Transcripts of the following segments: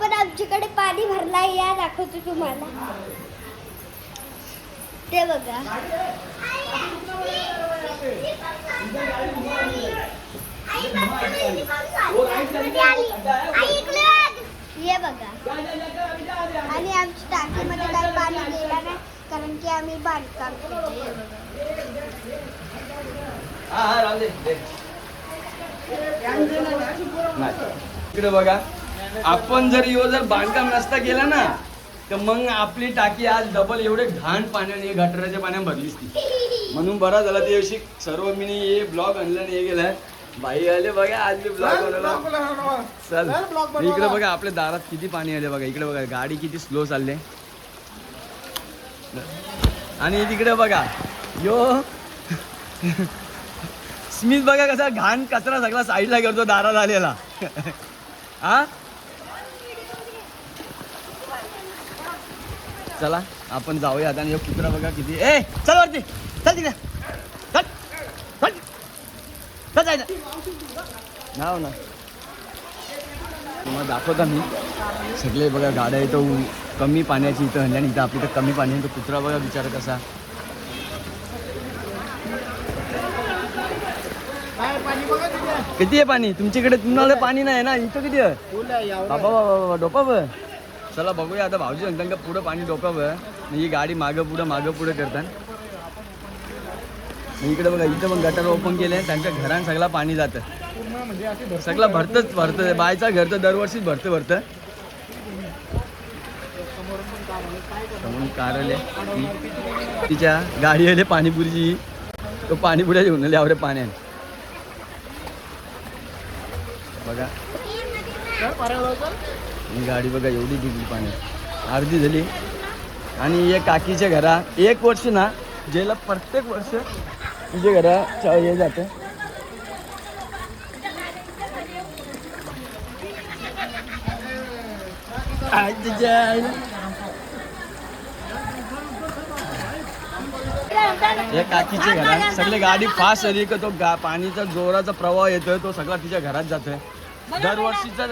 पण आमच्याकडे पाणी भरलाय, या दाखवतो तुम्हाला. ते बघा. ये बघा. आणि आमच्या टाकीमध्ये काही पाणी गेलं नाही कारण की आम्ही बांधकाम केलं. इकडे बघा, आपण जर बांधकाम नसता केलं ना तर मग आपली टाकी आज डबल एवढे घाण पाण्याने गटाराच्या पाण्याने भरलीच ती. म्हणून बरा झाला ते अशी सर्व मी हे ब्लॉग आणलं हे गेलाय. बाई आले बघा, आज मी ब्लॉग बनवला. चल इकडे बघा, आपल्या दारात किती पाणी आले बघा. इकडे बघा, गाडी किती स्लो चालले. आणि तिकडे बघा यो स्मित बघा कसा घाण कचरा सगळा साईडला करतो दारात आलेला. हा चला आपण जाऊया आता. आणि कुत्रा बघा किती. ए चल वरती, चल तिकडे, चल चल चल जायचं नाव ना. तुम्हाला दाखवता मी सगळे बघा गाड्या इथं कमी पाण्याची इथं. आणि इथं आपली तर कमी पाणी आहे. तो कुत्रा बघा बिचारा कसा. किती आहे पाणी तुमच्याकडे? तुम्हाला पाणी नाही ना इथं. किती आहे बाबा बाबा डोकावं. चला बघूया आता. भाऊजी म्हणतात का पुढं पाणी डोकावं. ही गाडी मागं पुढं करतात. इकडे बघा, इथं पण गटर ओपन केले. त्यांच्या घरात सगळं पाणी जातं. सगळं भरतं. बायचा घर तर दरवर्षीच भरतं. समोरून कार आले, तिच्या गाडी आले पाणीपुरीची. तो पाणीपुऱ्या घेऊन आले आवरे पाण्यात बघा. ही गाडी बघा एवढी भिजली पाण्यात, अर्धी झाली. आणि एक काकीच्या घरा 1 वर्ष ना ज्याला प्रत्येक वर्ष तुझ्या घरा हे जातं. या काकीच्या घरात सगळे गाडी फास्ट आली का तो पाणीचा जोराचा प्रवाह येतोय. तो सगळा तिच्या घरात जातोय. दरवर्षीचा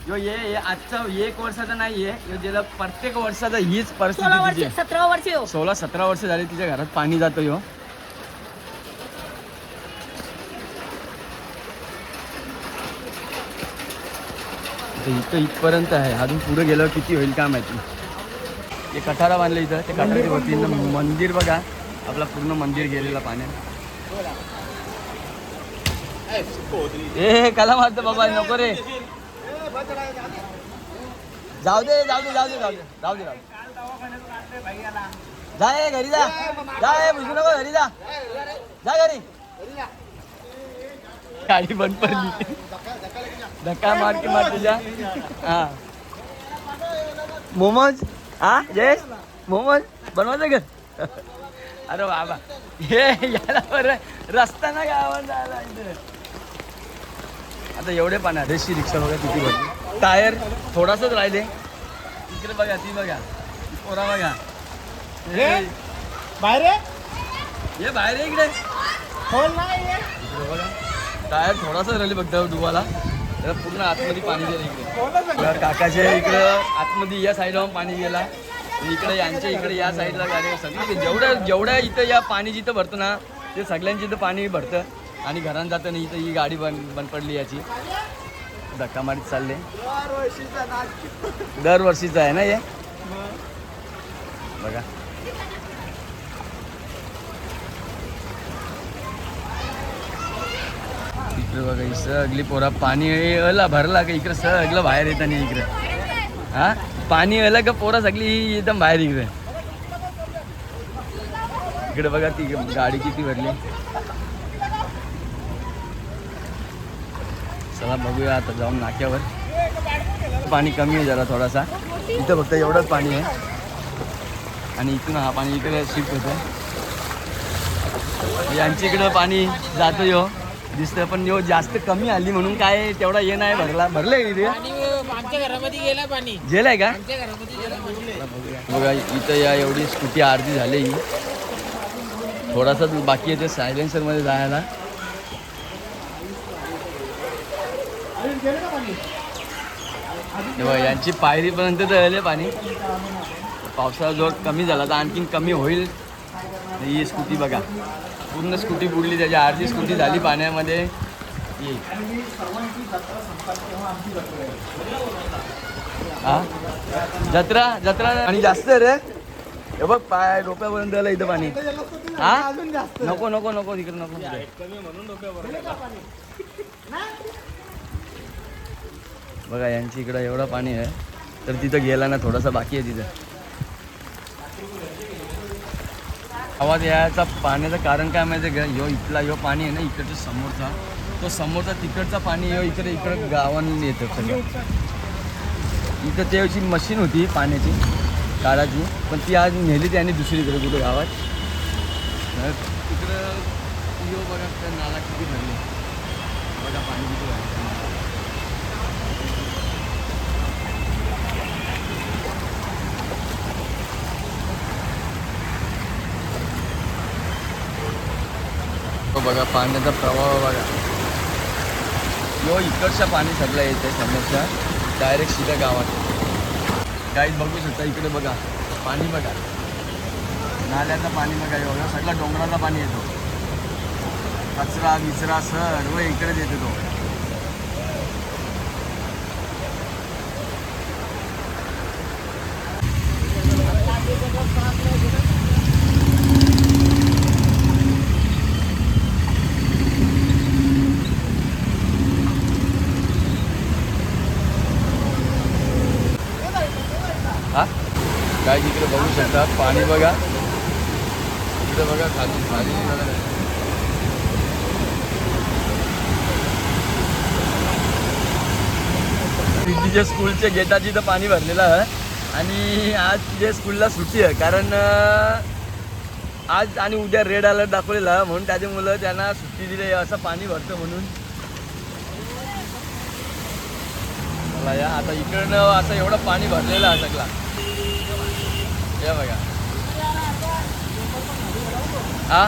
यो ये आजचा 1 वर्षाचा नाहीये. ज्याला प्रत्येक वर्षाचा हीच परिस्थिती. 16-17 वर्ष झाली तिच्या घरात पाणी जातो. यो इथं इथपर्यंत आहे. अजून पुढे गेल्यावर किती होईल काय माहिती. हे कठारा बांधलं इथं. ते कठाराच्या वतीनं मंदिर बघा, आपला पूर्ण मंदिर गेलेला पाण्यात. ए कला मारतो बाबा, नको रे. जाऊ दे जाय घरी जा. बुजू नको, घरी जा घरी. गाडी बंद पडली. धक्का मार तुझ्या. हा मोमोज. हा जयेश मोमोज बनवायचं का? अरे बाबा हे याला बरं रस्ता ना गावात जायला इथे. आता एवढे पाण्यात रेशी रिक्षा बघा किती भरली. टायर थोडासाच राहिले. इकडे बघा, ती बघा पोरा बघा. बाहेर ये बाहेर इकडे बघा. टायर थोडासाच राहिले बघता डुबाला. पूर्ण आतमध्ये पाणी गेलं इकडे. काकाच्या इकडं आतमध्ये या साईडला पाणी गेला. इकडे यांच्या इकडे या साईडला गाडी सगळी जेवढ्या इथं या पाणी जिथं भरतं ना ते सगळ्यांची इथं पाणी भरतं आणि घरात जातं नाही. इथं ही गाडी बंद पडली याची. धक्का मारीत चालले. दरवर्षीचं आहे ना हे बघा. इकडे बघा ही सगळी पोरा पाणी भरला का इकडे सगळं बाहेर येतं नाही इकडे. हा पाणी आलं का पोरा सगळी एकदम बाहेर इकडे. इकडे बघा ती गाडी किती भरली. चला बघूया आता जाऊन नाक्यावर. पाणी कमी आहे जरा थोडासा. इथं फक्त एवढंच पाणी आहे. आणि इथून हा पाणी इकडे शिफ्ट होतं. यांच्या इकडं पाणी जातं यो दिसतं. पण यो जास्त कमी आली म्हणून काय तेवढा हे नाही भरलंय इथे. आमच्या घरामध्ये गेला पाणी. गेलाय का? आमच्या घरामध्ये गेला. बघा इथं या एवढी स्कूटी अर्धी झाली. ही थोडासा बाकी आहे ते सायलेन्सर मध्ये जायला. हे बघा यांची पायरीपर्यंत तर आले पाणी. पावसाचा जोर कमी झाला तर आणखीन कमी होईल. ही स्कूटी बघा पूर्ण स्कूटी बुडली, त्याची अर्धी स्कूटी झाली पाण्यामध्ये. हा जत्रा जत्रा आणि जास्त आहे रे. हे बघ पाय डोक्यापर्यंत आलं इथं पाणी. हा नको नको नको तिकडे नको. बघा यांची इकडं एवढं पाणी आहे तर तिथं गेला ना थोडासा बाकी आहे तिथं. आवाज यायचा पाण्याचं कारण काय माहिती आहे का? ह्यो इथला ह्यो पाणी आहे ना इकडच्या समोरचा, तो समोरचा तिकडचा पाणी ह्यो इकडे गावांनी येतं सगळं. इथं त्याची मशीन होती पाण्याची काळाची, पण ती आज नेली त्याने दुसरीकडे कुठे गावात. तिकडं ह्यो बघा त्या नाला किती भरले बघा, पाणी किती भरलं. बघा पाण्याचा प्रवाह बघा. यो इकडच्या पाणी सगळं येते समोरच्या डायरेक्ट सीधा गावात. काहीच बघू शकता इकडे बघा पाणी बघा, नाल्याचं पाणी बघा. एवढं सगळं डोंगराला पाणी येतो. कचरा बिचरा सर्व इकडेच येते तो. हा काय इकडे बघू शकता पाणी बघा. इकडे बघा खाली खाली तिच्या स्कूलच्या गेटाची इथं पाणी भरलेलं आहे. आणि आज तिच्या स्कूलला सुट्टी आहे कारण आज आणि उद्या रेड अलर्ट दाखवलेला म्हणून त्याची मुलं त्यांना सुट्टी दिली असं पाणी भरतं म्हणून. मला या आता इकडनं असं एवढं पाणी भरलेलं आहे सगळा. या बघा हा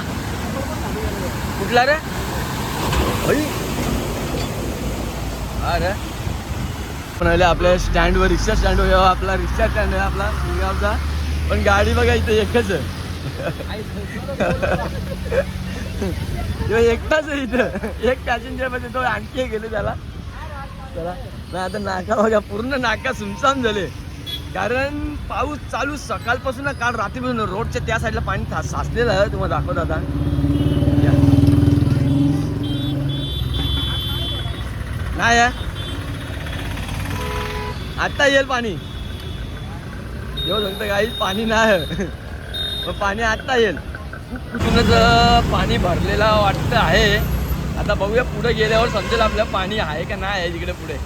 कुठला रे अरे पण आले आपल्या स्टँडवर, रिक्षा स्टँडवर. आपला रिक्षा स्टँड आहे आपला शिवगावचा, पण गाडी बघा इथे एकच आहे. एकटाच आहे इथं, एक पॅसेंजर मध्ये तो आणखी गेले त्याला. नाही आता नाका बघा पूर्ण नाका सुमसाम झाले कारण पाऊस चालू सकाळपासून. काल रात्रीपासून रोडच्या त्या साईडला पाणी साचलेलं आहे. तुम्हाला दाखवत आता नाही आता येईल पाणी. येऊ सांगतं काही पाणी नाही, पण पाणी आता येईल. कुठूनच पाणी भरलेला वाटतं आहे. आता बघूया पुढे गेल्यावर समजेल आपल्याला पाणी आहे का नाही आहे तिकडे पुढे.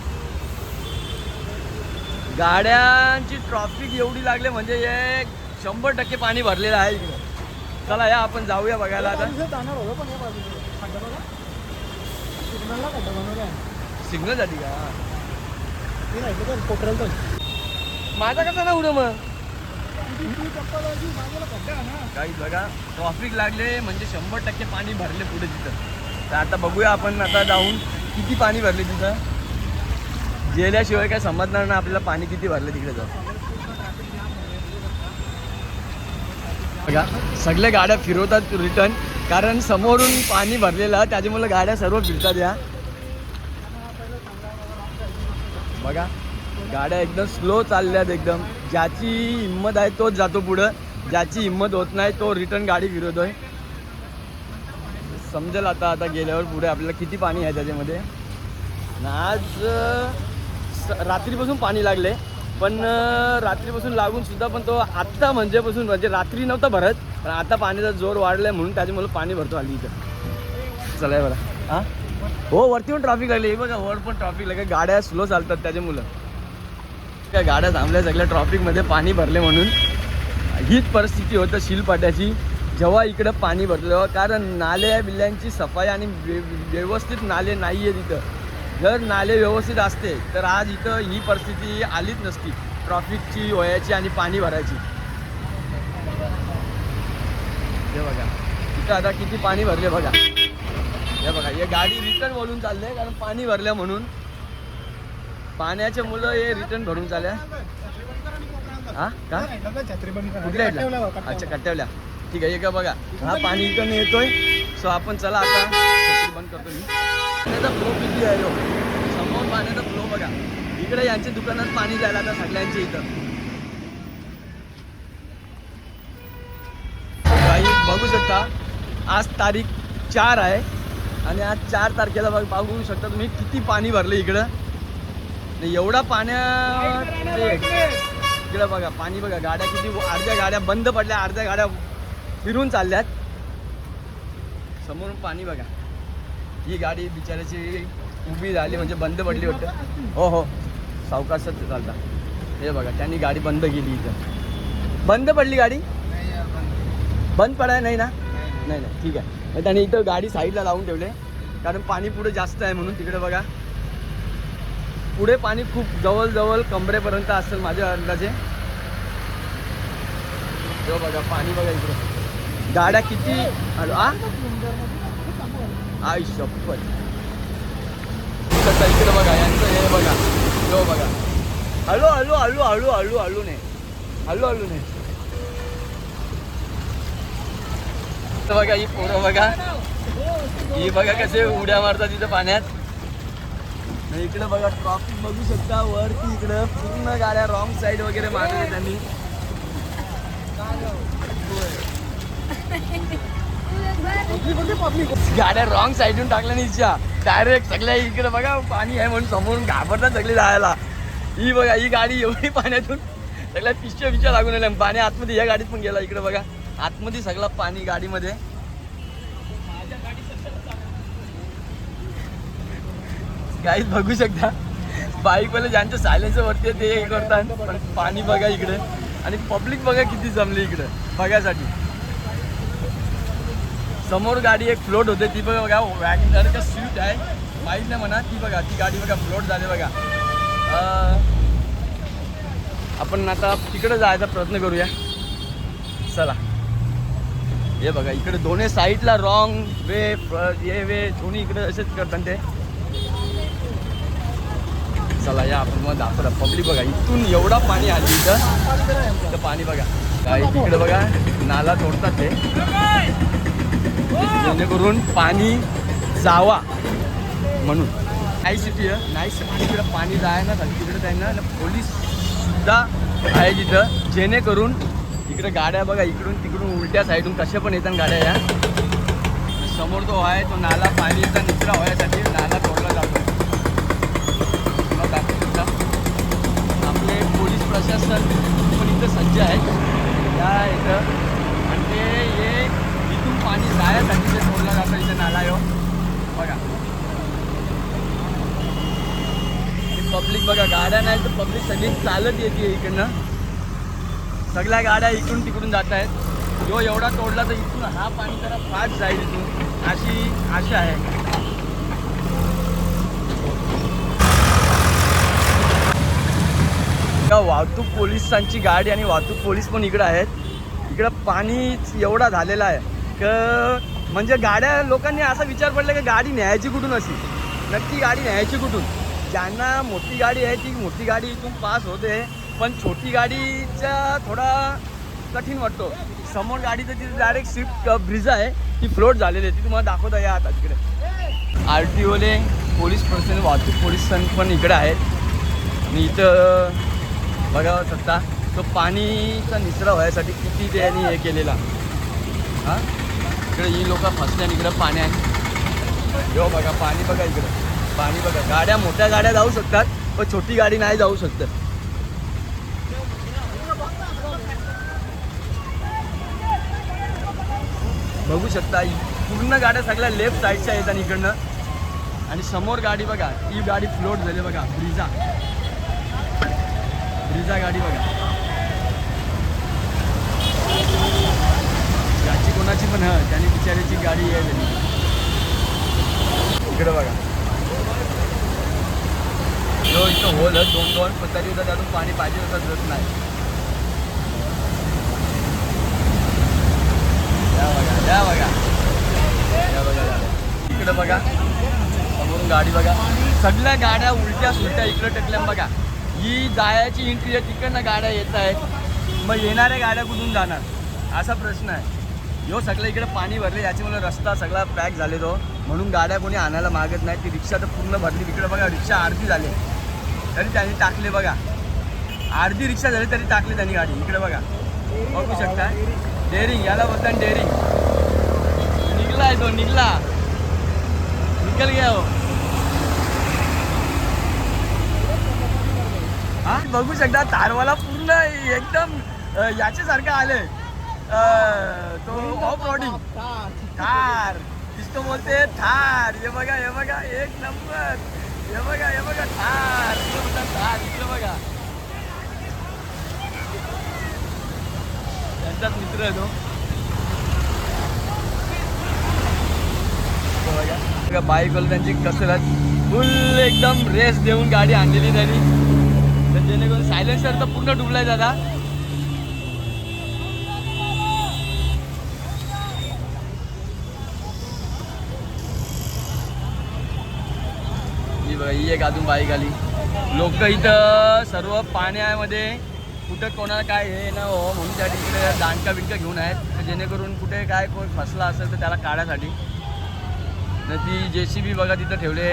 गाड्यांची ट्रॉफिक एवढी लागले म्हणजे 100% पाणी भरलेलं आहे इकडे. चला या आपण जाऊया बघायला आता. सिग्नलसाठी का माझा कसा ना उडं मग काही बघा ट्रॉफिक लागले म्हणजे 100% पाणी भरले पुढे तिथं. तर आता बघूया आपण आता जाऊन किती पाणी भरले तिथं. गेल्याशिवाय काय समजणार ना आपल्याला पाणी किती भरलं तिकडे जाऊन. बघा सगळ्या गाड्या फिरवतात रिटर्न कारण समोरून पाणी भरलेलं त्याच्यामुळे गाड्या सर्व फिरतात. या बघा गाड्या एकदम स्लो चालल्यात एकदम. ज्याची हिंमत आहे तोच जातो पुढं, ज्याची हिंमत होत नाही तो रिटर्न गाडी फिरवतोय. समजेल आता आता गेल्यावर पुढे आपल्याला किती पाणी आहे त्याच्यामध्ये. आज रात्रीपासून पाणी लागले पण रात्रीपासून लागून सुद्धा पण तो आत्ता म्हणजे रात्री नव्हता भरत पण आता पाण्याचा जोर वाढलाय म्हणून त्याच्यामुळे पाणी भरतो आली इथं. चला बरं हां हो वरती पण ट्रॉफिक लागली बघा. वर पण ट्रॉफिक लागली, गाड्या स्लो चालतात त्याच्यामुळं. काय गाड्या थांबल्या सगळ्या ट्रॉफिकमध्ये पाणी भरले म्हणून. हीच परिस्थिती होतं शिलपाट्याची जेव्हा इकडं पाणी भरलं कारण नाल्या बिल्ल्यांची सफाई आणि व्यवस्थित नाले नाही आहे तिथं. जर नाले व्यवस्थित असते तर आज इथं ही परिस्थिती आलीच नसती ट्रॉफिकची व्हायची आणि पाणी भरायची. हे बघा इथं आता किती पाणी भरले बघा. हे बघा हे गाडी रिटर्न वळून चालले कारण पाणी भरलं म्हणून. पाण्याचे मुलं हे रिटर्न भरून चालल्या. हा का कुठल्या साईडला? अच्छा कट्ट्यावल्या. ठीक आहे. का बघा हा पाणी इकडनं येतोय. सो आपण चला आता छत्री बंद करतो मी. पाण्याचा फ्लो किती आहे हो, समोर पाण्याचा फ्लो बघा. इकडे यांच्या दुकानात पाणी जायला आता सगळ्यांच्या इथं. काही बघू शकता आज तारीख 4 आहे आणि आज 4 तारखेला बघू शकता तुम्ही किती पाणी भरलं इकडं. एवढा पाण्या इकडं बघा पाणी बघा. गाड्या किती, अर्ध्या गाड्या बंद पडल्या, अर्ध्या गाड्या फिरून चालल्यात. समोरून पाणी बघा. ही गाडी बिचाराची उभी झाली म्हणजे बंद पडली वाटतं. हो हो सावकाशच चालता. हे बघा त्यांनी गाडी बंद केली इथं. बंद पडली गाडी, बंद पडाय नाही ना. नाही नाही ठीक आहे. त्याने इथं गाडी साईडला लावून ठेवले कारण पाणी पुढे जास्त आहे म्हणून. तिकडे बघा पुढे पाणी खूप जवळजवळ कमरेपर्यंत असेल माझ्या अंदाजे. जो बघा पाणी बघा इकडे. गाड्या किती आई शपथ. इकडे बघा यांचं हे बघा. जो बघा हळू हळू हळू हळू हळू हळू नाही, हळू हळू नाही. बघा ही पोरं बघा, ही बघा कसे उड्या मारतात तिथं पाण्यात. इकडे बघा ट्रॉफिक बघू शकता वरती. इकडं पूर्ण गाड्या रॉंग साईड वगैरे मारले त्यांनी. गाड्या रॉंग साईडून टाकल्या निच्या डायरेक्ट सगळ्या. इकडे बघा पाणी आहे म्हणून समोरून घाबरतात सगळी जायला. ही बघा ही गाडी एवढी पाण्यातून सगळ्या पिशव्या लागून आल्या. पाणी आतमध्ये या गाडीत पण गेला. इकडे बघा आतमध्ये सगळं पाणी गाडीमध्ये. गाईत बघू शकता बाईक वाले ज्यांच्या सायलेन्सर वरती ते हे करतात. पण पाणी बघा इकडे आणि पब्लिक बघा किती जमली इकडे बघायसाठी. समोर गाडी एक फ्लोट होते ती बघा वॅगनरचा सीट आहे बाईक नाही म्हणा. ती बघा ती गाडी बघा फ्लोट झाली बघा. आपण आता तिकडे जायचा प्रयत्न करूया चला. हे बघा इकडे दोन्ही साईडला रॉंग वे हे वे दोन्ही इकडे असेच करतात ते. चला या आपण मग दाखवला. पब्लिक बघा इथून एवढा पाणी आली इथं पाणी बघा. काय तिकडे बघा नाला तोडतात ते जेणेकरून पाणी जावा म्हणून. नाही सिटी आहे नाही सिटी तिकडे पाणी जाय ना तिकडे त्यांना पोलीस सुद्धा आहे तिथं जेणेकरून इकडे गाड्या बघा इकडून तिकडून उलट्या साईडून कशा पण येतात गाड्या. या समोर तो आहे तो नाला पाणीचा निचरा व्हायसाठी नाला तोडला जातो. आपले पोलीस प्रशासन पण इथं सज्ज आहे या इथं. आणि ते हे इथून पाणी जायसाठी ते तोडला जातं इथं नाला यो बघा. पब्लिक बघा गाड्या नाही तर पब्लिक सगळी चालत येते इकडनं. सगळ्या गाड्या इकडून तिकडून जात आहेत. जो एवढा तोडला तर इथून हा पाणी जरा फास्ट जाईल इथून अशी आशा आहे. वाहतूक पोलिसांची गाडी आणि वाहतूक पोलीस पण इकडं आहेत. इकडं पाणी एवढा झालेला आहे की म्हणजे गाड्या लोकांनी असा विचार पडला की गाडी न्यायची कुठून. अशी नक्की गाडी न्यायची कुठून. ज्यांना मोठी गाडी आहे ती मोठी गाडी इथून पास होते पण छोटी गाडीचा थोडा कठीण वाटतो. समोर गाडीचं तिथे डायरेक्ट स्विफ्ट ब्रिज आहे ती फ्लोट झालेली आहे ती तुम्हाला दाखवता या आता. तिकडे RTOले पोलीस प्रशासन वाहतूक पोलीस पण इकडे आहेत. आणि इथं बघा शकता तो पाणीचा निचरा व्हायसाठी किती त्यांनी हे केलेला. हां इकडे ही लोक फसले आणि इकडं पाणी आहे. जो बघा पाणी बघा इकडं पाणी बघा. गाड्या मोठ्या गाड्या जाऊ शकतात पण छोटी गाडी नाही जाऊ शकत. बघू शकता पूर्ण गाड्या सगळ्या लेफ्ट साईडच्या आहेत आणि इकडनं. आणि समोर गाडी बघा ही गाडी फ्लोट झाली बघा. ब्रिजा गाडी बघा. याची कोणाची पण त्याने बिचारीची गाडी आहे इकडे बघा. जो इथं होल दोन पत्तारी होता त्यातून पाणी पाहिजे होता जत नाही. या बघा इकडे बघा समोरून गाडी बघा. सगळ्या गाड्या उलट्या सुलट्या इकडे टेकल्या बघा. ही जायची एंट्री आहे, तिकडनं गाड्या येत आहेत. मग येणाऱ्या गाड्या कुठून जाणार असा प्रश्न आहे. ह्यो सगळं इकडे पाणी भरले, याच्यामुळे रस्ता सगळा पॅक झाले तो, म्हणून गाड्या कोणी आणायला मागत नाही. ती रिक्षा तर पूर्ण भरली. तिकडे बघा रिक्षा अर्धी झाली तरी त्यांनी टाकले बघा. अर्धी रिक्षा झाली तरी टाकली त्यांनी गाडी. इकडे बघा बघू शकता. डेअरिंग याला बोलतात डेअरिंग. निघलाय तो, निघला, निकल गया हो. हा बघू शकता तारवाला पूर्ण एकदम याच्यासारखं आले. तो ऑफ रोडिंग थार दिसतो, बोलते थार. हे बघा हे बघा एक नंबर. हे बघा हे बघा थार, थार. इकडे बघा त्यांचाच मित्र आहे तो. बघा बाईकवाला त्यांची कसरत फुल एकदम रेस देऊन गाडी आणलेली त्यांनी, तर जेणेकरून सायलेन्सर तर पूर्ण डुबलाय दादा. ही एक अजून बाईक आली. लोक इथं सर्व पाण्यामध्ये कुठं कोणाला काय हे ना हो म्हणून त्या तिकडे दांडका बिंडका घेऊन आहेत, जेणेकरून कुठे काय कोण फसला असेल तर त्याला काढायसाठी. न ती JCB बघा तिथं ठेवले.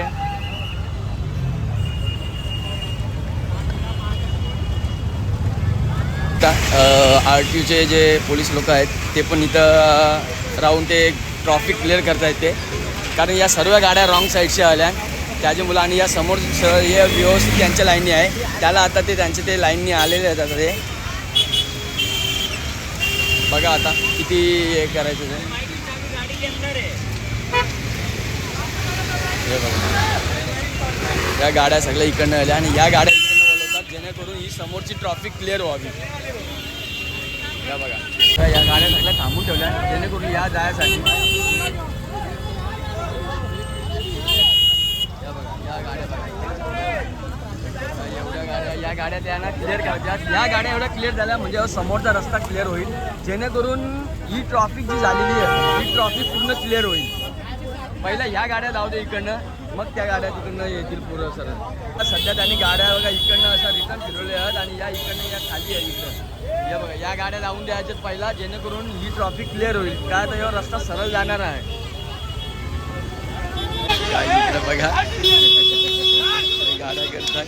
RTOचे जे पोलीस लोक आहेत ते पण इथं राहून ते ट्रॉफिक क्लिअर करतायत ते, कारण या सर्व गाड्या रॉंग साईडच्या आल्या त्याच्यामुळे. आणि या समोर हे व्यवस्थित त्यांच्या लाईननी आहे, त्याला आता ते त्यांचे ते लाईननी आलेले आहेत. आता ते बघा आता किती हे करायचं ते. हे बघा या गाड्या सगळ्या इकडनं आल्या आणि या गाड्या इकडनं बोलवतात, जेणेकरून ही समोरची ट्रॉफिक क्लिअर व्हावी. या बघा या गाड्या सगळ्या थांबून ठेवल्या जेणेकरून या जायसाठी. या गाड्या त्यांना क्लिअर करायच्या. या गाड्या एवढ्या क्लिअर झाल्या म्हणजे समोरचा रस्ता क्लिअर होईल, जेणेकरून ही ट्रॉफिक जी झालेली आहे ही ट्रॉफिक पूर्ण क्लिअर होईल. पहिला ह्या गाड्या जाऊ दे इकडनं, मग त्या गाड्या तिकडनं येतील पुरं सरळ. सध्या त्यांनी गाड्या बघा इकडनं अशा रिटर्न फिरवले आहेत आणि या इकडनं या खाली आहे इकडं. या बघा या गाड्या लावून द्यायच्यात पहिला, जेणेकरून ही ट्रॉफिक क्लिअर होईल. काय तर यावर रस्ता सरळ जाणार आहे. इकडं बघा गाड्या करतात.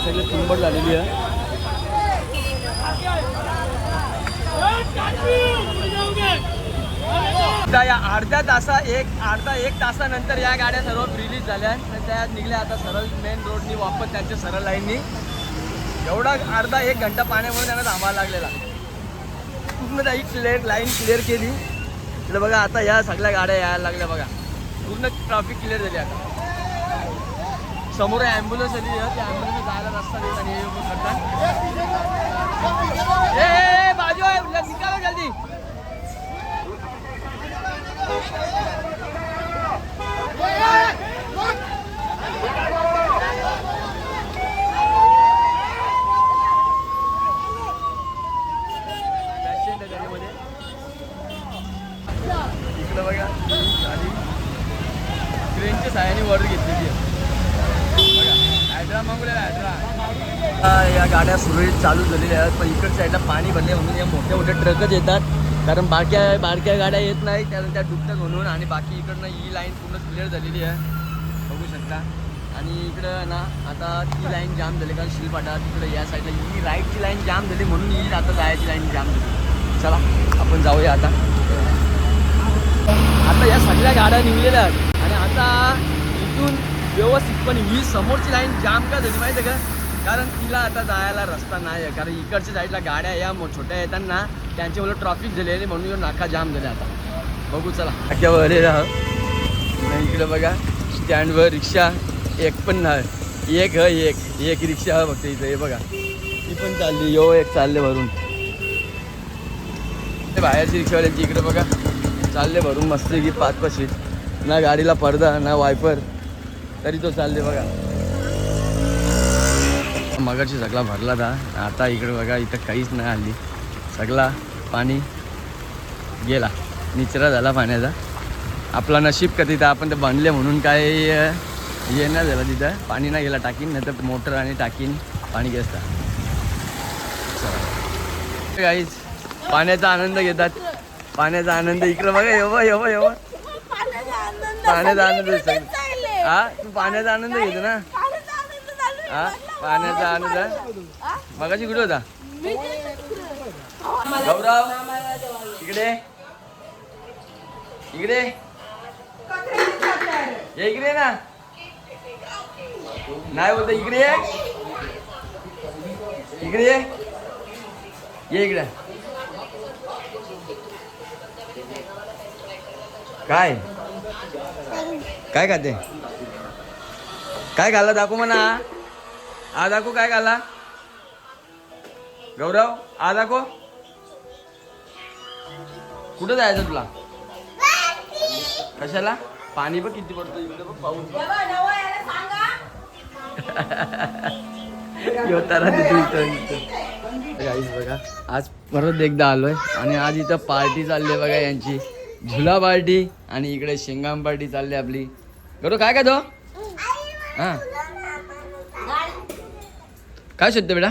सगळी तुंबड झालेली आहे. या अर्धा एक तासानंतर या गाड्या सर्व रिलीज झाल्या, त्या निघल्या आता सरळ मेन रोडनी वापस त्यांच्या सरळ लाईननी. एवढा अर्धा एक घंटा पाण्यामुळे त्यांना थांबायला लागलेला. पूर्ण त्याही लाईन क्लिअर केली. तर बघा आता या सगळ्या गाड्या यायला लागल्या बघा, पूर्ण ट्रॅफिक क्लिअर झाली. आता समोर ॲम्ब्युलन्स आली आहे, त्या ॲम्ब्युलन्स जायला रस्ता देत आणि हे करतात. ए बाजू आहे निकालो जल्दी. इकडे बघा आणि ट्रेनच्या सहाय्याने ऑर्डर घेतलेली आहे. बघा हायड्रा या गाड्या सुरळीत चालू झालेल्या आहेत, पण इकडच्या साईडला पाणी भरले म्हणून या मोठ्या मोठ्या ट्रकच येतात, कारण बारक्या गाड्या येत नाही, कारण त्या डुबतात म्हणून. आणि बाकी इकडनं ही लाईन पूर्ण क्लिअर झालेली आहे बघू शकता. आणि इकडं ना आता ती लाईन जाम झाली, कारण शिलपाटा तिकडे या साईडला ही राईटची लाईन जाम झाली म्हणून ही आता जायची लाईन जाम झाली. चला आपण जाऊया आता. आता या सगळ्या गाड्या निघलेल्या आहेत आणि आता इथून व्यवस्थित, पण ही समोरची लाईन जाम का झाली माहिती आहे का, कारण तिला आता जायला रस्ता नाही आहे, कारण इकडच्या साईडला गाड्या या छोट्या येतात ना त्यांच्यामुळे ट्रॉफिक झालेली म्हणून नाका जाम झाले. आता बघू चला नाक्यावर इकडे बघा स्टँडवर रिक्षा एक पण नाही, एक रिक्षा बघते इथं. हे बघा ती पण चालली, एक चालले भरून. बाहेरची रिक्षावाल्यांची इकडे बघा चालले भरून मस्त की 5-5 सीट, ना गाडीला पडदा ना वायपर, तरी तो चालले बघा. मगाशी सगळा भरला था, आता इकडे बघा इथं काहीच नाही हल्ली, सगळा पाणी गेला, निचरा झाला पाण्याचा. आपला नशीब का तिथं आपण ते बांधले म्हणून काय हे नाही झालं तिथं, पाणी नाही गेला टाकीन, नाही तर मोटर आणि टाकीन पाणी घेतात. गाईज पाण्याचा आनंद घेतात, पाण्याचा आनंद. इकडं बघा, येव पाण्याचा आनंद. हा तू पाण्याचा आनंद घेतो ना. हा पाण्याचा आनंद. मगाशी कुठे होता गौरव? इकडे इकडे ये, इकडे ना. नाही बोलत, इकडे ये, इकडे ये, ये इकडे. काय काय खाते? काय खाल्ला दाखव म्हणा. आ दाखव काय खाल्ला गौरव, आ दाखव. कुठं जायचं तुला? कशाला? पाणी बघ किती पडतो इकडे बघ, पाऊस. गाईस बघा, आज परत एकदा आलोय आणि आज इथं पार्टी चालली आहे बघा यांची, झुला पार्टी. आणि इकडे शेंगाम पार्टी चालली आपली. गौरव काय काय तो? हा काय शोधतो बेटा?